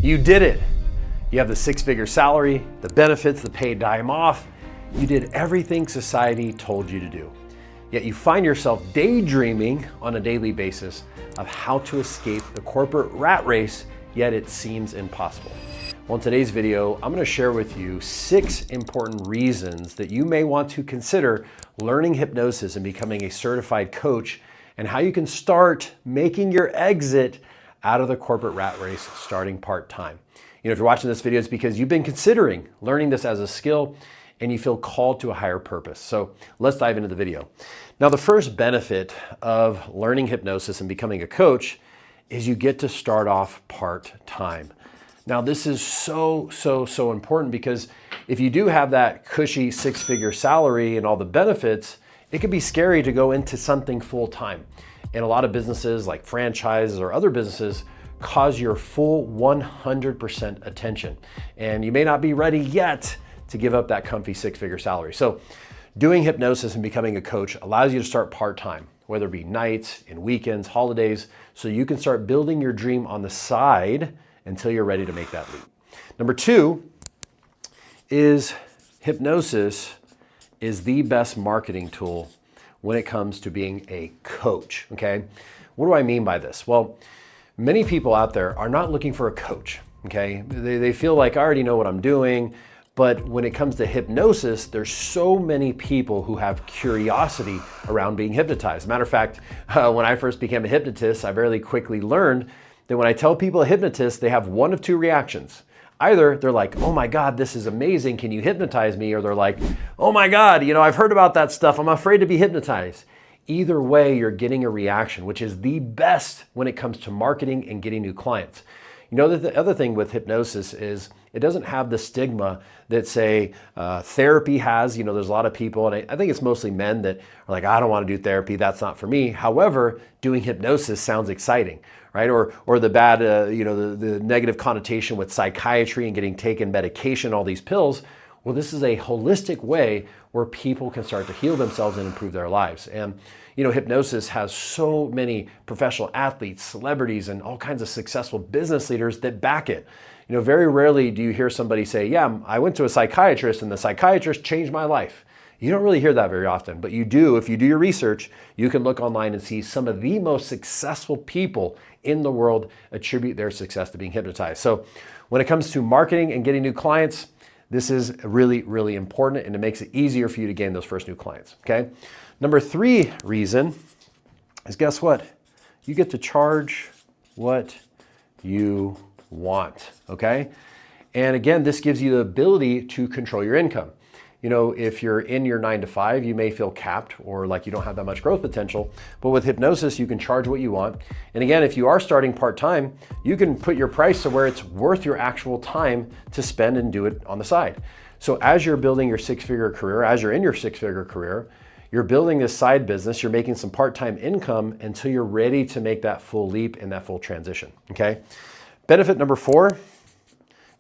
You did it. You have the six-figure salary, the benefits, the paid time off. You did everything society told you to do. Yet you find yourself daydreaming on a daily basis of how to escape the corporate rat race, yet it seems impossible. Well, in today's video, I'm going to share with you 6 important reasons that you may want to consider learning hypnosis and becoming a certified coach, and how you can start making your exit out of the corporate rat race starting part-time. You know, if you're watching this video, it's because you've been considering learning this as a skill and you feel called to a higher purpose. So let's dive into the video. Now, the first benefit of learning hypnosis and becoming a coach is you get to start off part-time. Now, this is so important, because if you do have that cushy 6-figure salary and all the benefits, it can be scary to go into something full-time. And a lot of businesses like franchises or other businesses cause your full 100% attention. And you may not be ready yet to give up that comfy 6-figure salary. So doing hypnosis and becoming a coach allows you to start part-time, whether it be nights and weekends, holidays, so you can start building your dream on the side until you're ready to make that leap. Number 2 is hypnosis is the best marketing tool when it comes to being a coach, okay? What do I mean by this? Well, many people out there are not looking for a coach, okay? They feel like I already know what I'm doing, but when it comes to hypnosis, there's so many people who have curiosity around being hypnotized. Matter of fact, when I first became a hypnotist, I very quickly learned that when I tell people a hypnotist, they have one of 2 reactions. Either they're like, oh my God, this is amazing, can you hypnotize me? Or they're like, oh my God, you know, I've heard about that stuff, I'm afraid to be hypnotized. Either way, you're getting a reaction, which is the best when it comes to marketing and getting new clients. You know, the other thing with hypnosis is it doesn't have the stigma that, say, therapy has. You know, there's a lot of people, and I think it's mostly men, that are like, I don't want to do therapy, that's not for me. However, doing hypnosis sounds exciting, right? Or the bad, the negative connotation with psychiatry and getting taken medication, all these pills. Well, this is a holistic way where people can start to heal themselves and improve their lives. And, you know, hypnosis has so many professional athletes, celebrities, and all kinds of successful business leaders that back it. You know, very rarely do you hear somebody say, yeah, I went to a psychiatrist and the psychiatrist changed my life. You don't really hear that very often, but you do. If you do your research, you can look online and see some of the most successful people in the world attribute their success to being hypnotized. So when it comes to marketing and getting new clients, this is really important, and it makes it easier for you to gain those first new clients, okay? Number 3 reason is, guess what? You get to charge what you want, okay? And again, this gives you the ability to control your income. You know, if you're in your 9-to-5, you may feel capped or like you don't have that much growth potential, but with hypnosis, you can charge what you want. And again, if you are starting part-time, you can put your price to where it's worth your actual time to spend and do it on the side. So as you're building your 6-figure career, as you're in your 6-figure career, you're building this side business, you're making some part-time income until you're ready to make that full leap and that full transition, okay? Benefit number 4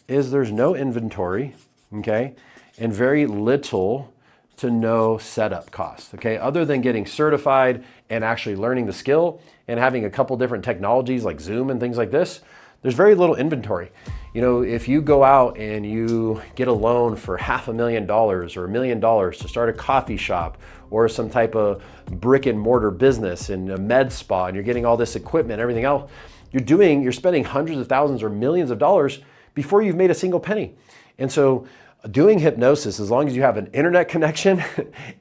is there's no inventory, okay? And very little to no setup cost, okay? Other than getting certified and actually learning the skill and having a couple different technologies like Zoom and things like this, there's very little inventory. You know, if you go out and you get a loan for $500,000 or $1 million to start a coffee shop or some type of brick and mortar business in a med spa, and you're getting all this equipment, everything else, you're spending hundreds of thousands or millions of dollars before you've made a single penny. And so doing hypnosis, as long as you have an internet connection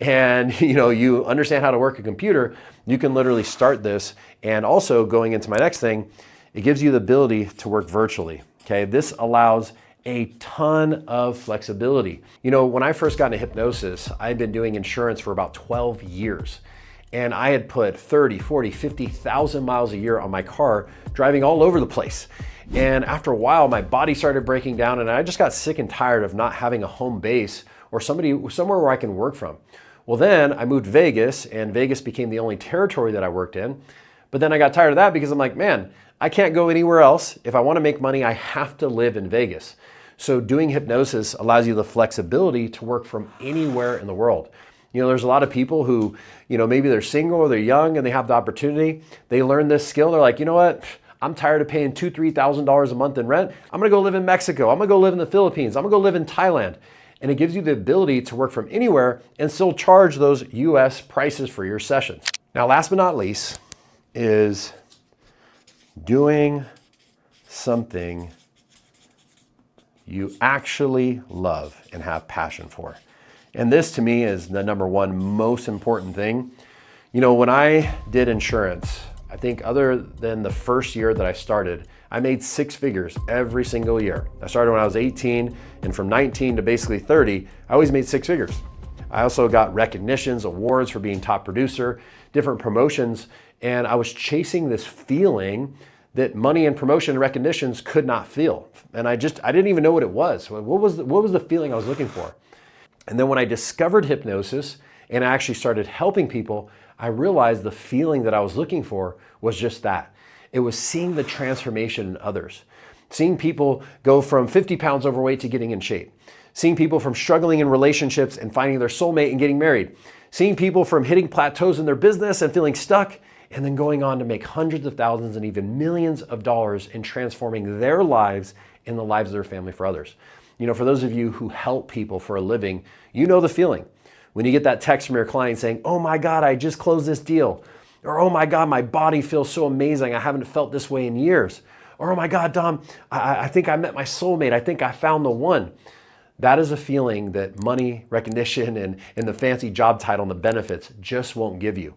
and you understand how to work a computer, you can literally start this. And also, going into my next thing, it gives you the ability to work virtually, okay? This allows a ton of flexibility. You know, when I first got into hypnosis, I'd been doing insurance for about 12 years. And I had put 30, 40, 50,000 miles a year on my car, driving all over the place. And after a while, my body started breaking down, and I just got sick and tired of not having a home base or somewhere where I can work from. Well, then I moved to Vegas, and Vegas became the only territory that I worked in. But then I got tired of that because I'm like, man, I can't go anywhere else. If I want to make money, I have to live in Vegas. So doing hypnosis allows you the flexibility to work from anywhere in the world. You know, there's a lot of people who, maybe they're single or they're young and they have the opportunity. They learn this skill. They're like, you know what? I'm tired of paying $2,000, $3,000 a month in rent. I'm gonna go live in Mexico. I'm gonna go live in the Philippines. I'm gonna go live in Thailand. And it gives you the ability to work from anywhere and still charge those US prices for your sessions. Now, last but not least is doing something you actually love and have passion for. And this to me is the number one most important thing. You know, when I did insurance, I think other than the first year that I started, I made 6 figures every single year. I started when I was 18, and from 19 to basically 30, I always made 6 figures. I also got recognitions, awards for being top producer, different promotions, and I was chasing this feeling that money and promotion and recognitions could not feel. And I didn't even know what it was. What was the feeling I was looking for? And then when I discovered hypnosis and I actually started helping people, I realized the feeling that I was looking for was just that. It was seeing the transformation in others. Seeing people go from 50 pounds overweight to getting in shape. Seeing people from struggling in relationships and finding their soulmate and getting married. Seeing people from hitting plateaus in their business and feeling stuck, and then going on to make hundreds of thousands and even millions of dollars in transforming their lives and the lives of their family for others. You know, for those of you who help people for a living, you know the feeling. When you get that text from your client saying, "Oh my God, I just closed this deal." Or, "Oh my God, my body feels so amazing. I haven't felt this way in years." Or, "Oh my God, Dom, I think I met my soulmate. I think I found the one." That is a feeling that money, recognition, and the fancy job title and the benefits just won't give you.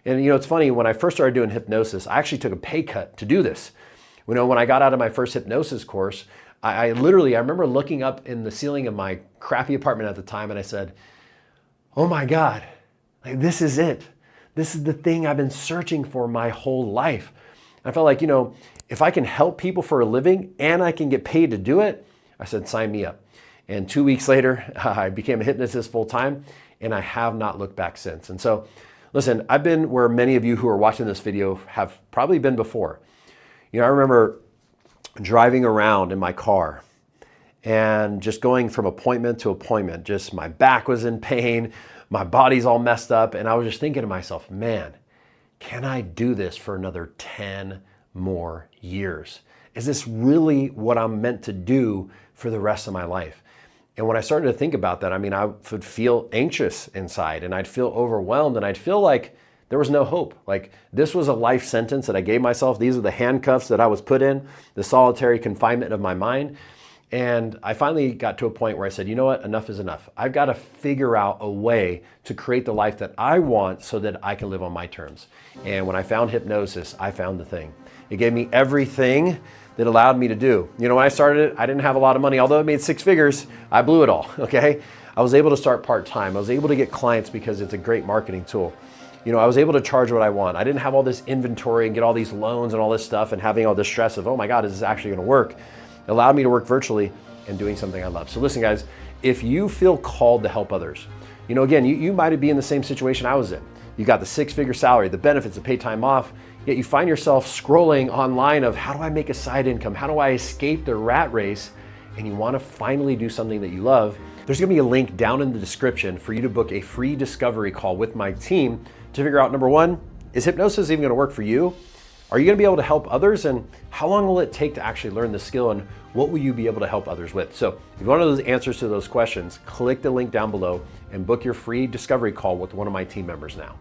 And you know, it's funny, when I first started doing hypnosis, I actually took a pay cut to do this. You know, when I got out of my first hypnosis course, I remember looking up in the ceiling of my crappy apartment at the time and I said, "Oh my God, like, this is it. This is the thing I've been searching for my whole life." I felt like, you know, if I can help people for a living and I can get paid to do it, I said, sign me up. And 2 weeks later, I became a hypnotist full time, and I have not looked back since. And so, listen, I've been where many of you who are watching this video have probably been before. You know, I remember driving around in my car and just going from appointment to appointment. Just my back was in pain, my body's all messed up, and I was just thinking to myself, man, can I do this for another 10 more years? Is this really what I'm meant to do for the rest of my life? And when I started to think about that, I mean, I would feel anxious inside and I'd feel overwhelmed and I'd feel like there was no hope. Like this was a life sentence that I gave myself. These are the handcuffs that I was put in, the solitary confinement of my mind. And I finally got to a point where I said, you know what, enough is enough. I've got to figure out a way to create the life that I want so that I can live on my terms. And when I found hypnosis, I found the thing. It gave me everything that allowed me to do. You know, when I started it, I didn't have a lot of money. Although I made 6 figures, I blew it all, okay? I was able to start part-time. I was able to get clients because it's a great marketing tool. You know, I was able to charge what I want. I didn't have all this inventory and get all these loans and all this stuff and having all this stress of, oh my God, is this actually gonna work? It allowed me to work virtually and doing something I love. So listen, guys, if you feel called to help others, you know, again, you might be in the same situation I was in. You got the 6-figure salary, the benefits, the paid time off, yet you find yourself scrolling online of how do I make a side income? How do I escape the rat race? And you wanna finally do something that you love. There's gonna be a link down in the description for you to book a free discovery call with my team to figure out, number one, is hypnosis even gonna work for you? Are you gonna be able to help others? And how long will it take to actually learn the skill? And what will you be able to help others with? So if you want those answers to those questions, click the link down below and book your free discovery call with one of my team members now.